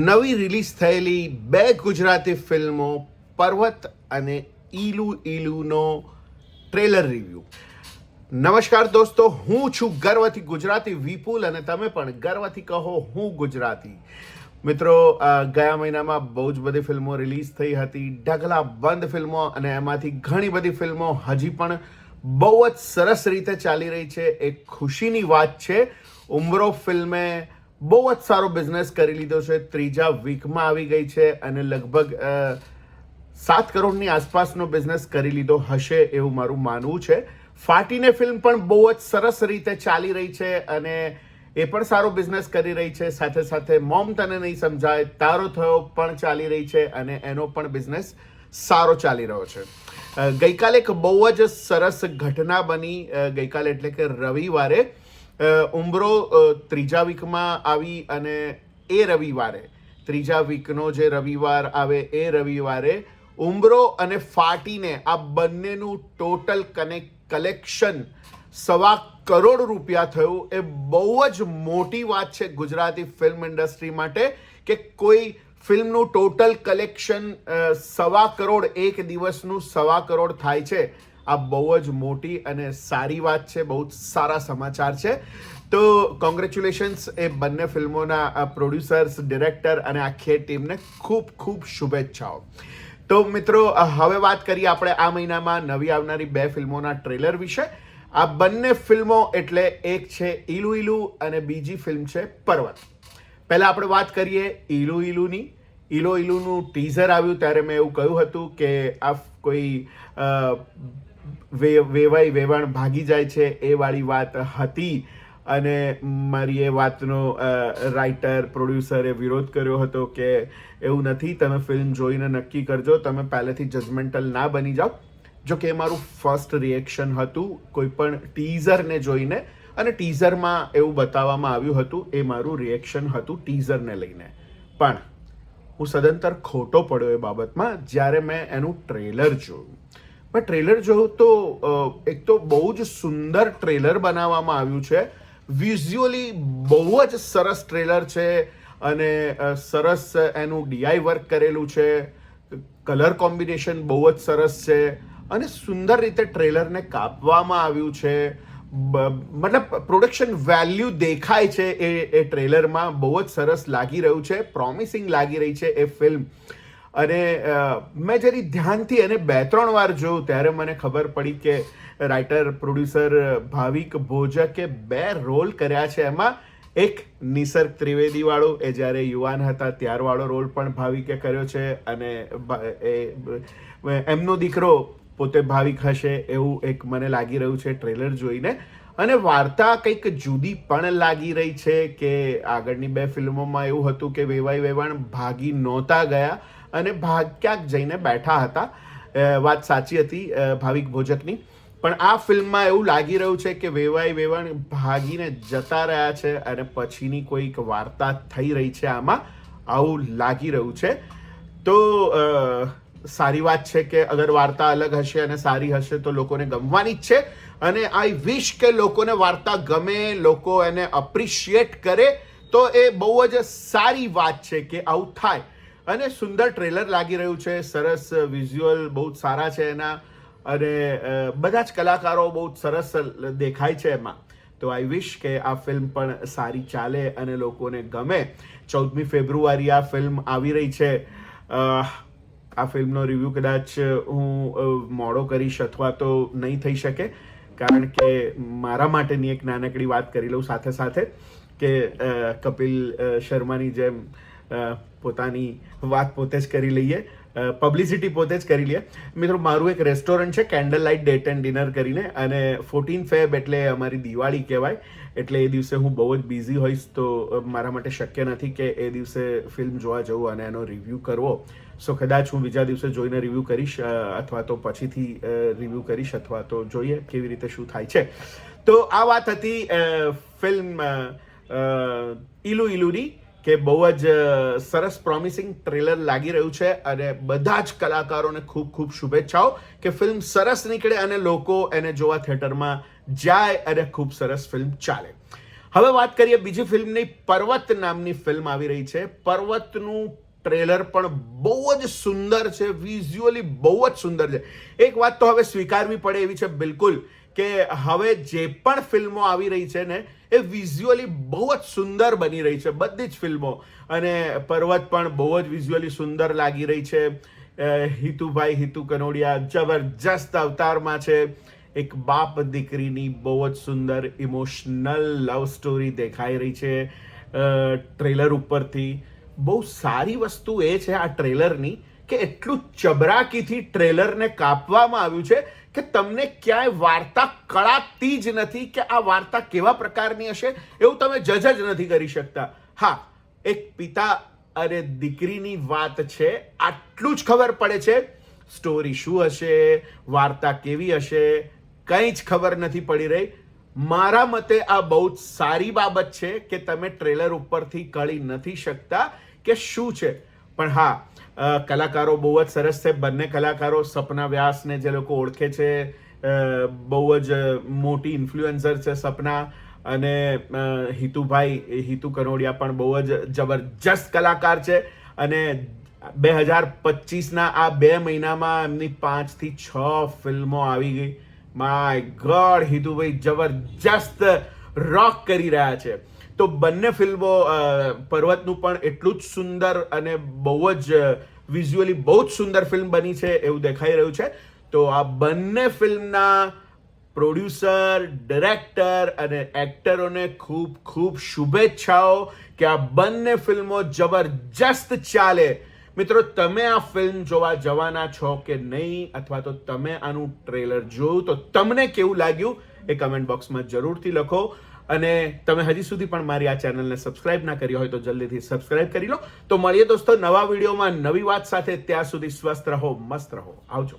નવી રિલીઝ થયેલી બે ગુજરાતી ફિલ્મો પર્વત અને ઈલુ ઈલુનો ટ્રેલર રિવ્યૂ. નમસ્કાર દોસ્તો, હું છું ગર્વથી ગુજરાતી વિપુલ અને તમે પણ ગર્વથી કહો હું ગુજરાતી. મિત્રો, ગયા મહિનામાં બહુ જ બધી ફિલ્મો રિલીઝ થઈ હતી, ઢગલા બંધ ફિલ્મો, અને એમાંથી ઘણી બધી ફિલ્મો હજી પણ બહુ જ સરસ રીતે ચાલી રહી છે. એક ખુશીની વાત છે, ઉમરો ફિલ્મે બહુ જ સારો બિઝનેસ કરી લીધો છે, ત્રીજા વીકમાં આવી ગઈ છે અને લગભગ 7 કરોડની આસપાસનો બિઝનેસ કરી લીધો હશે એવું મારું માનવું છે. ફાટીને ફિલ્મ પણ બહુ જ સરસ રીતે ચાલી રહી છે અને એ પણ સારો બિઝનેસ કરી રહી છે. સાથે સાથે મોમ તને નહીં સમજાય તારો થયો પણ ચાલી રહી છે અને એનો પણ બિઝનેસ સારો ચાલી રહ્યો છે. ગઈકાલે એક બહુ જ સરસ ઘટના બની. ગઈકાલે એટલે કે રવિવારે ઉમરો ત્રીજા વીકમાં આવી અને એ રવિવારે, ત્રીજા વીકનો જે રવિવાર આવે એ રવિવારે ઉમરો અને ફાટીને આ બંનેનું ટોટલ કલેક્શન 1.25 કરોડ રૂપિયા થયું. એ બહુ જ મોટી વાત છે ગુજરાતી ફિલ્મ ઇન્ડસ્ટ્રી માટે કે કોઈ ફિલ્મનું ટોટલ કલેક્શન 1.25 કરોડ, એક દિવસનું 1.25 કરોડ થાય છે. આ બહુ જ મોટી અને સારી વાત છે, બહુ જ સારા સમાચાર છે. તો કોંગ્રેચ્યુલેશન્સ એ બંને ફિલ્મોના પ્રોડ્યુસર્સ, ડિરેક્ટર અને આખી ટીમને ખૂબ ખૂબ શુભેચ્છાઓ. તો મિત્રો, હવે વાત કરીએ આપણે આ મહિનામાં નવી આવનારી બે ફિલ્મોના ટ્રેલર વિશે. આ બંને ફિલ્મો એટલે એક છે ઈલુ ઈલુ અને બીજી ફિલ્મ છે પર્વત. પહેલા આપણે વાત કરીએ ઈલુ ઈલુની. ઈલુ ઈલુનું ટીઝર આવ્યું ત્યારે મેં એવું કહ્યું હતું કે આ કોઈ વેવાઈ વેવાણ ભાગી જાય છે એ વાળી વાત હતી અને મારી એ વાતનો રાઇટર, પ્રોડ્યુસરે વિરોધ કર્યો હતો કે એવું નથી, તમે ફિલ્મ જોઈને નક્કી કરજો, તમે પહેલેથી જજમેન્ટલ ના બની જાઓ. જો કે મારું ફર્સ્ટ રિએક્શન હતું કોઈ પણ ટીઝરને જોઈને, અને ટીઝરમાં એવું બતાવવામાં આવ્યું હતું, એ મારું રિએક્શન હતું ટીઝરને લઈને. પણ હું સદંતર ખોટો પડ્યો એ બાબતમાં જ્યારે મેં એનું ટ્રેલર જોયું. મેં ટ્રેલર જોયું તો એક તો બહુ જ સુંદર ટ્રેલર બનાવવામાં આવ્યું છે. વિઝ્યુઅલી બહુ જ સરસ ટ્રેલર છે અને સરસ એનું ડીઆઈ વર્ક કરેલું છે. કલર કોમ્બિનેશન બહુ જ સરસ છે અને સુંદર રીતે ટ્રેલરને કાપવામાં આવ્યું છે. મતલબ પ્રોડક્શન વેલ્યુ દેખાય છે એ ટ્રેલરમાં. બહુ જ સરસ લાગી રહ્યું છે, પ્રોમિસિંગ લાગી રહી છે એ ફિલ્મ. અને મેં જરી ધ્યાનથી એને 2-3 વાર જોયું ત્યારે મને ખબર પડી કે રાઇટર, પ્રોડ્યુસર ભાવિક ભોજકે 2 રોલ કર્યા છે. એમાં એક નિસર્ગ ત્રિવેદી વાળો, એ જ્યારે યુવાન હતા ત્યારવાળો રોલ પણ ભાવિકે કર્યો છે અને એમનો દીકરો પોતે ભાવિક હશે એવું એક મને લાગી રહ્યું છે ટ્રેલર જોઈને. અને વાર્તા કંઈક જુદી પણ લાગી રહી છે કે આગળની 2 ફિલ્મોમાં એવું હતું કે વેવાઈ વેવાણ ભાગી નહોતા ગયા અને ક્યાંક જઈને બેઠા હતા. વાત સાચી હતી ભાવિક ભોજકની. પણ આ ફિલ્મમાં એવું લાગી રહ્યું છે કે વેવાઈ વેવાણ ભાગીને જતા રહ્યા છે અને પછીની કોઈક વાર્તા થઈ રહી છે. આમાં આવું લાગી રહ્યું છે. તો સારી વાત છે કે અગર વાર્તા અલગ હશે અને સારી હશે તો લોકોને ગમવાની જ છે. અને આઈ વિશ કે લોકોને વાર્તા ગમે, લોકો એને અપ્રિશિએટ કરે, તો એ બહુ જ સારી વાત છે કે આવું થાય. અને સુંદર ટ્રેલર લાગી રહ્યું છે, સરસ વિઝ્યુઅલ બહુ જ સારા છે એના, અને બધા જ કલાકારો બહુ જ સરસ દેખાય છે એમાં. તો આઈ વિશ કે આ ફિલ્મ પણ સારી ચાલે અને લોકોને ગમે. 14મી ફેબ્રુઆરી આ ફિલ્મ આવી રહી છે. આ ફિલ્મનો રિવ્યૂ કદાચ હું મોડો કરીશ અથવા તો નહીં થઈ શકે, કારણ કે મારા માટેની એક નાનકડી વાત કરી લઉં સાથે સાથે કે કપિલ શર્માની જેમ પોતાની વાત પોતે જ કરી લઈએ, પબ્લિસિટી પોતે જ કરી લઈએ. મિત્રો, મારું એક રેસ્ટોરન્ટ છે candle light date and dinner કરીને, અને 14 ફેબ એટલે અમારી દિવાળી કહેવાય. એટલે એ દિવસે હું બહુ જ બિઝી હોઈશ, તો મારા માટે શક્ય નથી કે એ દિવસે ફિલ્મ જોવા જવું અને એનો રિવ્યૂ કરવો. સો કદાચ હું બીજા દિવસે જોઈને રિવ્યૂ કરીશ અથવા તો પછીથી રિવ્યૂ કરીશ, અથવા તો જોઈએ કેવી રીતે શું થાય છે. તો આ વાત હતી ફિલ્મ ઈલુ ઈલુની, કે બહુ જ સરસ પ્રોમિસિંગ ટ્રેલર લાગી રહ્યું છે અને બધા જ કલાકારોને ખૂબ ખૂબ શુભેચ્છાઓ કે ફિલ્મ સરસ નીકળે અને લોકો એને જોવા થિયેટરમાં જાય અને ખૂબ સરસ ફિલ્મ ચાલે. હવે વાત કરીએ બીજી ફિલ્મની. પર્વત નામની ફિલ્મ આવી રહી છે. પર્વતનું ટ્રેલર પણ બહુ જ સુંદર છે, વિઝ્યુઅલી બહુ જ સુંદર છે. એક વાત તો હવે સ્વીકારવી પડે એવી છે બિલકુલ કે હવે જે પણ ફિલ્મો આવી રહી છે ને એ વિઝ્યુઅલી બહુ જ સુંદર બની રહી છે, બધી જ ફિલ્મો. અને પર્વત પણ બહુ જ વિઝ્યુઅલી સુંદર લાગી રહી છે. હિતુ કનોડિયા જબરજસ્ત અવતારમાં છે. એક બાપ દીકરીની બહુ જ સુંદર ઇમોશનલ લવ સ્ટોરી દેખાઈ રહી છે ટ્રેલર ઉપરથી. બહુ સારી વસ્તુ એ છે આ ટ્રેલરની કે એટલું ચબરાકીથી ટ્રેલરને કાપવામાં આવ્યું છે કે તમને ક્યાંય વાર્તા કળાતી જ નથી કે આ વાર્તા કેવા પ્રકારની હશે એવું તમે જજ જ નથી કરી શકતા. હા, એક પિતા અને દીકરીની વાત છે, આટલું જ ખબર પડે છે. સ્ટોરી શું હશે, વાર્તા કેવી હશે, કંઈ જ ખબર નથી પડી રહી. મારા મતે આ બહુ જ સારી બાબત છે કે તમે ટ્રેલર ઉપરથી કળી નથી શકતા કે શું છે. પણ હા, કલાકારો બહુ જ સરસ છે. બંને કલાકારો સપના વ્યાસને જે લોકો ઓળખે છે, બહુ જ મોટી ઇન્ફ્લુએન્સર છે સપના. અને હિતુ કનોડિયા પણ બહુ જ જબરજસ્ત કલાકાર છે. અને 2025ના આ 2 મહિનામાં એમની 5 થી 6 ફિલ્મો આવી ગઈ. માય ગોડ, હિતુભાઈ જબરજસ્ત રોક કરી રહ્યા છે. તો બંને ફિલ્મો, પર્વતનું પણ એટલું જ સુંદર અને બહુ જ વિઝ્યુઅલી બહુ જ સુંદર ફિલ્મ બની છે એવું દેખાઈ રહ્યું છે. તો આ બંને ફિલ્મના પ્રોડ્યુસર, ડિરેક્ટર અને એક્ટરોને ખૂબ ખૂબ શુભેચ્છાઓ કે આ બંને ફિલ્મો જબરજસ્ત ચાલે. મિત્રો, તમે આ ફિલ્મ જોવા જવાના છો કે નહીં, અથવા તો તમે આનું ટ્રેલર જોયું તો તમને કેવું લાગ્યું એ કમેન્ટ બોક્સમાં જરૂરથી લખો. અને તમે હજી સુધી પણ મારી આ ચેનલને સબસ્ક્રાઇબ ના કરી હોય તો જલ્દીથી સબસ્ક્રાઇબ કરી લો. તો મળીએ દોસ્તો નવા વિડીયોમાં નવી વાત સાથે. ત્યાં સુધી સ્વસ્થ રહો, મસ્ત રહો. આવજો.